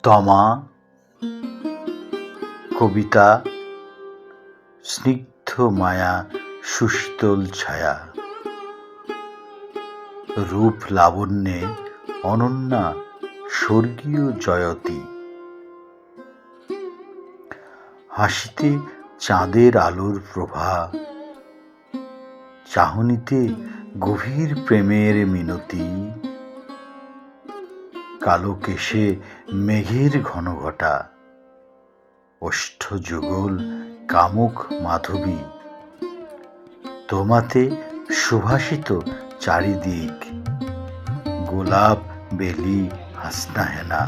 তমা কবিতা স্নিগ্ধ মায়া সুশীতল ছায়া রূপ লাবণ্যে অনন্যা স্বর্গীয় জয়তী হাসিতে চাঁদের আলোর প্রভা চাহনিতে গভীর প্রেমের মিনতি কালো কেশে মেঘের ঘনঘটা ওষ্ঠ যুগল কামুক মাধবী তোমাতে সুভাষিত চারিদিক গোলাপ বেলি হাসনা হেনা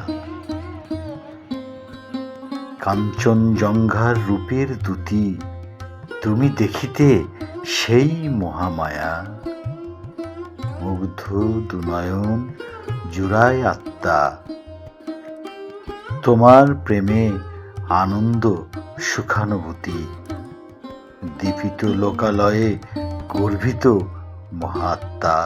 কাঞ্চনজঙ্ঘার রূপের দ্যুতি তুমি দেখিতে সেই মহামায়া মুগ্ধ দুনয়ন জুড়ায় আত্মা তোমার প্রেমে আনন্দ সুখানুভূতি দীপিত লোকালয়ে গর্বিত মহাত্মা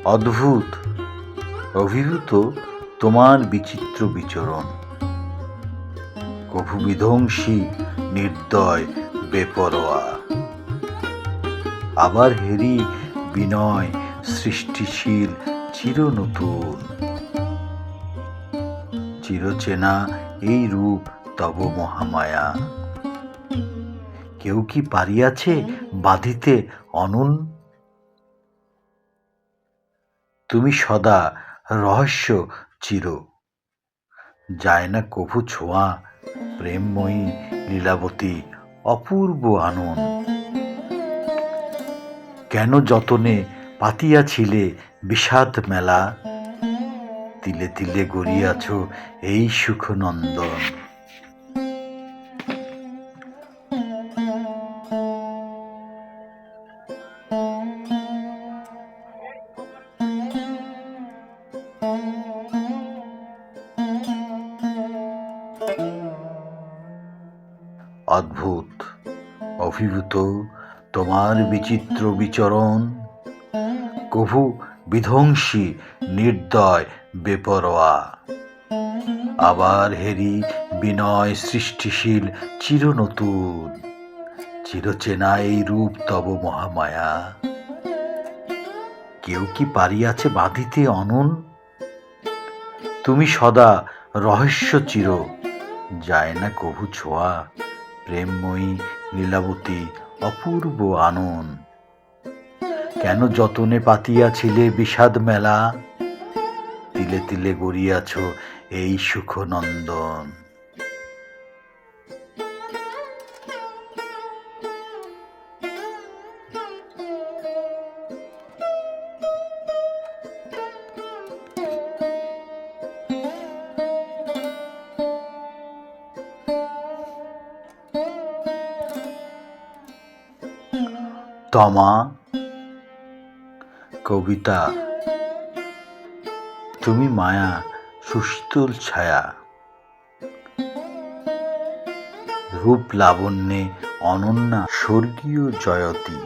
অদ্ভুত অভিভূত তোমার বিচিত্র বিচরণ কভু বিধ্বংসী নির্দয় বেপরোয়া আবার হেরি বিনয় সৃষ্টিশীল চির নতুন চিরচেনা এই রূপ তব মহামায়া কেউ কি পারিয়াছে বাঁধিতে অনন তুমি সদা রহস্য চির যায় না কভু ছোঁয়া প্রেমময়ী লীলাবতী অপূর্ব আনন কেন যতনে পাতিয়াছিলে বিষাদ মেলা তিলে তিলে গড়িয়াছ এই সুখনন্দন অদ্ভুত অভিভূত তোমার বিচিত্র বিচরণ কভু বিধ্বংসী নির্দয় বেপরোয়া আবার হেরি বিনয় সৃষ্টিশীল চির নতুন চিরচেনা এই রূপ তব মহামায়া কেউ কি পারিয়াছে বাঁধিতে অনন তুমি সদা রহস্য চির যায় না কভু ছোঁয়া প্রেমময়ী লীলাবতী অপূর্ব আনন কেন যতনে পাতিয়াছিলে বিষাদ মেলা তিলে তিলে গড়িয়াছ এই সুখনন্দন তমা কবিতা তুমি মায়া সুশীতল ছায়া রূপ লাবণ্যে অনন্যা স্বর্গীয় জয়তী